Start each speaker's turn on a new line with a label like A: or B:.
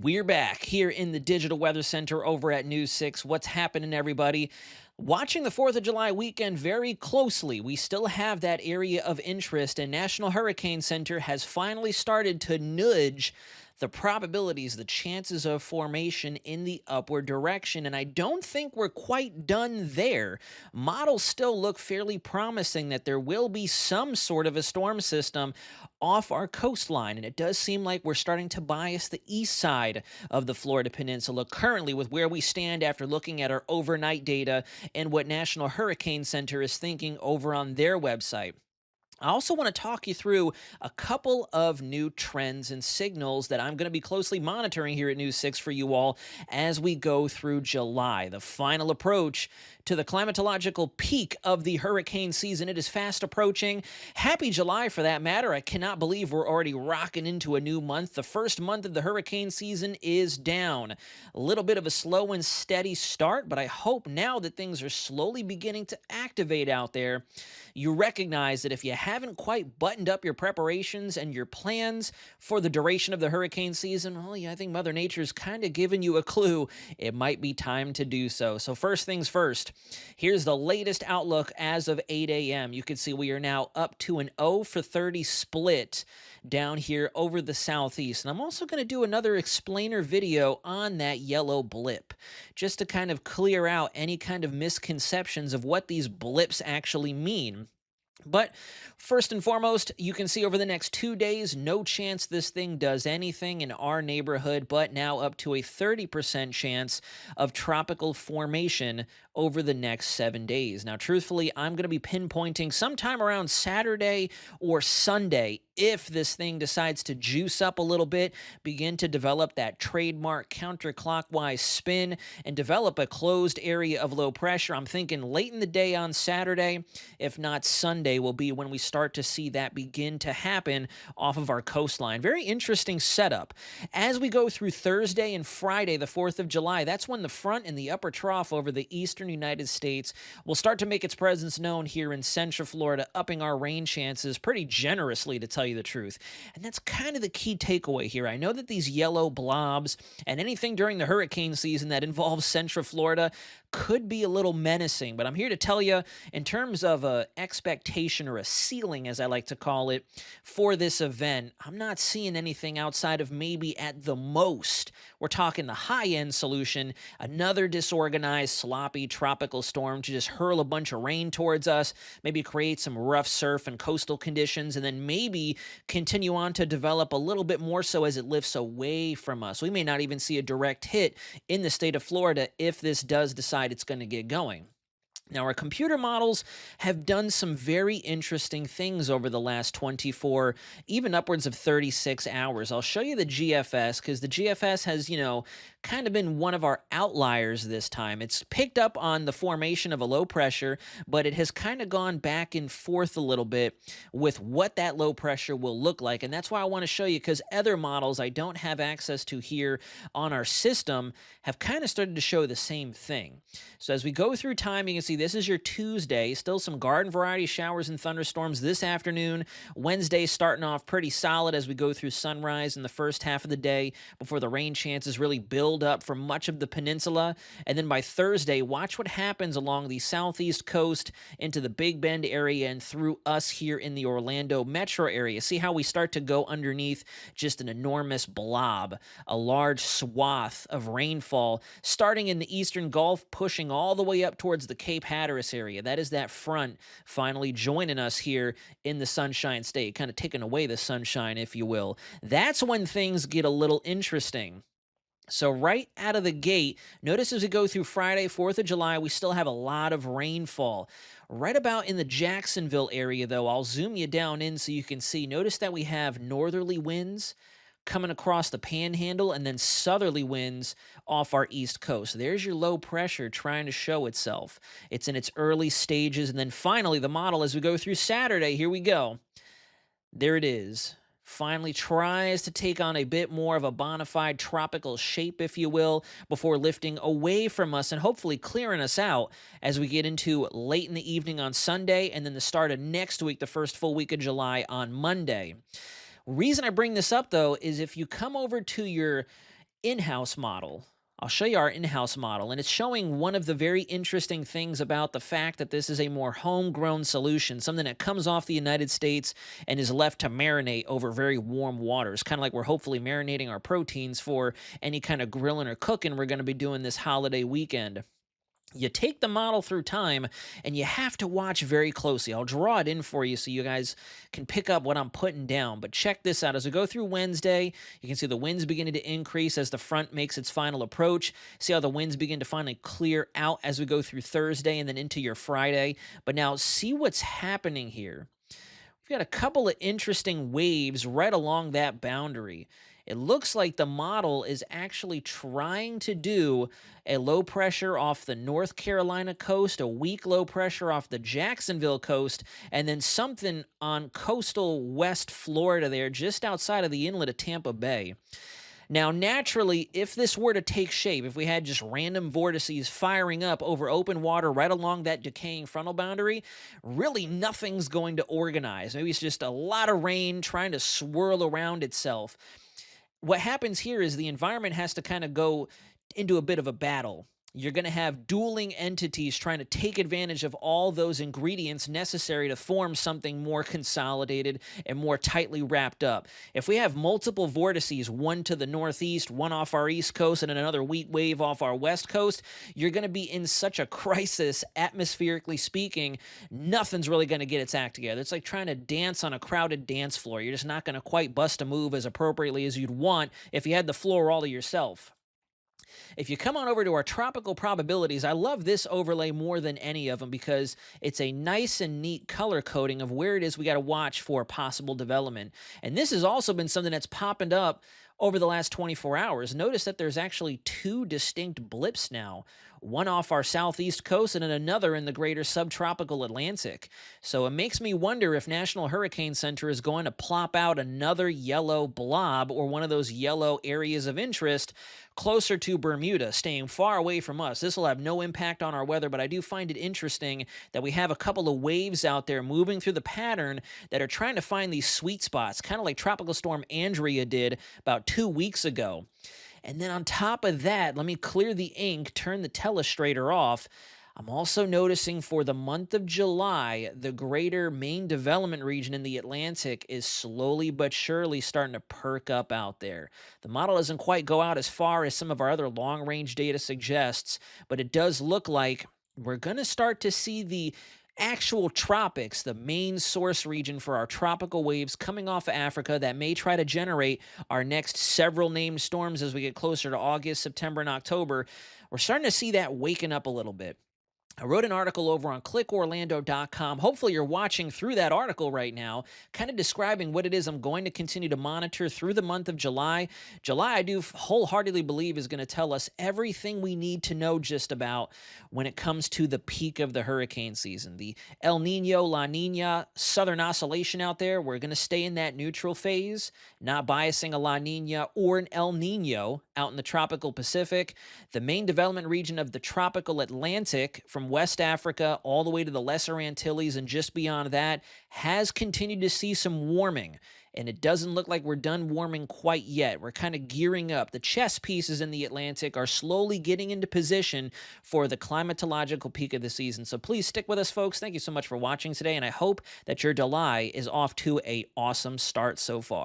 A: We're back here in the Digital Weather Center over at News 6. What's happening, everybody? Watching the 4th of July weekend very closely, we still have that area of interest, and National Hurricane Center has finally started to nudge the probabilities, the chances of formation in the upward direction. And I don't think we're quite done there. Models still look fairly promising that there will be some sort of a storm system off our coastline. And it does seem like we're starting to bias the east side of the Florida Peninsula currently with where we stand after looking at our overnight data and what National Hurricane Center is thinking over on their website. I also want to talk you through a couple of new trends and signals that I'm going to be closely monitoring here at News 6 for you all as we go through July, the final approach to the climatological peak of the hurricane season. It is fast approaching. Happy July for that matter. I cannot believe we're already rocking into a new month. The first month of the hurricane season is down. A little bit of a slow and steady start, but I hope now that things are slowly beginning to activate out there, you recognize that if you haven't quite buttoned up your preparations and your plans for the duration of the hurricane season, well, yeah, I think Mother Nature's kind of giving you a clue. It might be time to do so. So first things first, here's the latest outlook as of 8 a.m. You can see we are now up to an 0 for 30 split down here over the southeast. And I'm also going to do another explainer video on that yellow blip, just to kind of clear out any kind of misconceptions of what these blips actually mean. But first and foremost, you can see over the next 2 days, no chance this thing does anything in our neighborhood, but now up to a 30% chance of tropical formation over the next 7 days. Now, truthfully, I'm going to be pinpointing sometime around Saturday or Sunday if this thing decides to juice up a little bit, begin to develop that trademark counterclockwise spin, and develop a closed area of low pressure. I'm thinking late in the day on Saturday, if not Sunday, will be when we start to see that begin to happen off of our coastline. Very interesting setup. As we go through Thursday and Friday, the 4th of July, that's when the front and the upper trough over the eastern United States will start to make its presence known here in Central Florida, upping our rain chances pretty generously, to tell you the truth. And that's kind of the key takeaway here. I know that these yellow blobs and anything during the hurricane season that involves Central Florida could be a little menacing, but I'm here to tell you, in terms of a expectation or a ceiling, as I like to call it, for this event, I'm not seeing anything outside of maybe at the most, we're talking the high-end solution, another disorganized, sloppy tropical storm to just hurl a bunch of rain towards us, maybe create some rough surf and coastal conditions, and then maybe continue on to develop a little bit more so as it lifts away from us. We may not even see a direct hit in the state of Florida if this does decide it's going to get going. Now, our computer models have done some very interesting things over the last 24, even upwards of 36 hours. I'll show you the GFS because the GFS has, kind of been one of our outliers this time. It's picked up on the formation of a low pressure, but it has kind of gone back and forth a little bit with what that low pressure will look like. And that's why I want to show you, because other models I don't have access to here on our system have kind of started to show the same thing. So as we go through time, you can see this is your Tuesday, still some garden variety showers and thunderstorms this afternoon. Wednesday starting off pretty solid as we go through sunrise in the first half of the day before the rain chances really build up for much of the peninsula. And then by Thursday, watch what happens along the southeast coast into the Big Bend area and through us here in the Orlando metro area. See how we start to go underneath just an enormous blob, a large swath of rainfall starting in the eastern Gulf, pushing all the way up towards the Cape Hatteras area. That is that front finally joining us here in the Sunshine State, kind of taking away the sunshine, if you will. That's when things get a little interesting. So right out of the gate, notice as we go through Friday, 4th of July, we still have a lot of rainfall. Right about in the Jacksonville area, though, I'll zoom you down in so you can see. Notice that we have northerly winds coming across the panhandle and then southerly winds off our east coast. There's your low pressure trying to show itself. It's in its early stages. And then finally, the model as we go through Saturday, here we go. There it is. Finally tries to take on a bit more of a bona fide tropical shape, if you will, before lifting away from us and hopefully clearing us out as we get into late in the evening on Sunday and then the start of next week, the first full week of July on Monday. Reason I bring this up, though, is if you come over to your in-house model. I'll show you our in-house model, and it's showing one of the very interesting things about the fact that this is a more homegrown solution, something that comes off the United States and is left to marinate over very warm waters, kind of like we're hopefully marinating our proteins for any kind of grilling or cooking we're going to be doing this holiday weekend. You take the model through time and you have to watch very closely. I'll draw it in for you so you guys can pick up what I'm putting down. But check this out. As we go through Wednesday, you can see the winds beginning to increase as the front makes its final approach. See how the winds begin to finally clear out as we go through Thursday and then into your Friday. But now see what's happening here. We've got a couple of interesting waves right along that boundary. It looks like the model is actually trying to do a low pressure off the North Carolina coast, a weak low pressure off the Jacksonville coast, and then something on coastal West Florida there, just outside of the inlet of Tampa Bay. Now, naturally, if this were to take shape, if we had just random vortices firing up over open water right along that decaying frontal boundary, really nothing's going to organize. Maybe it's just a lot of rain trying to swirl around itself. What happens here is the environment has to kind of go into a bit of a battle. You're going to have dueling entities trying to take advantage of all those ingredients necessary to form something more consolidated and more tightly wrapped up. If we have multiple vortices, one to the northeast, one off our east coast, and another weak wave off our west coast, you're going to be in such a crisis, atmospherically speaking, nothing's really going to get its act together. It's like trying to dance on a crowded dance floor. You're just not going to quite bust a move as appropriately as you'd want if you had the floor all to yourself. If you come on over to our tropical probabilities, I love this overlay more than any of them because it's a nice and neat color coding of where it is we got to watch for possible development. And this has also been something that's popping up over the last 24 hours. Notice that there's actually two distinct blips now, one off our southeast coast and then another in the greater subtropical Atlantic. So it makes me wonder if National Hurricane Center is going to plop out another yellow blob or one of those yellow areas of interest closer to Bermuda, staying far away from us. This will have no impact on our weather, but I do find it interesting that we have a couple of waves out there moving through the pattern that are trying to find these sweet spots, kind of like Tropical Storm Andrea did about 2 weeks ago. And then on top of that, let me clear the ink, turn the telestrator off. I'm also noticing for the month of July, the greater main development region in the Atlantic is slowly but surely starting to perk up out there. The model doesn't quite go out as far as some of our other long-range data suggests, but it does look like we're going to start to see the actual tropics, the main source region for our tropical waves coming off of Africa that may try to generate our next several named storms as we get closer to August, September, and October. We're starting to see that waking up a little bit. I wrote an article over on clickorlando.com. Hopefully you're watching through that article right now, kind of describing what it is I'm going to continue to monitor through the month of July. July, I do wholeheartedly believe, is going to tell us everything we need to know just about when it comes to the peak of the hurricane season. The El Nino, La Nina, Southern Oscillation out there, we're going to stay in that neutral phase, not biasing a La Nina or an El Nino out in the tropical Pacific. The main development region of the tropical Atlantic from West Africa all the way to the Lesser Antilles and just beyond that has continued to see some warming. And it doesn't look like we're done warming quite yet. We're kind of gearing up. The chess pieces in the Atlantic are slowly getting into position for the climatological peak of the season. So please stick with us, folks. Thank you so much for watching today, and I hope that your July is off to an awesome start so far.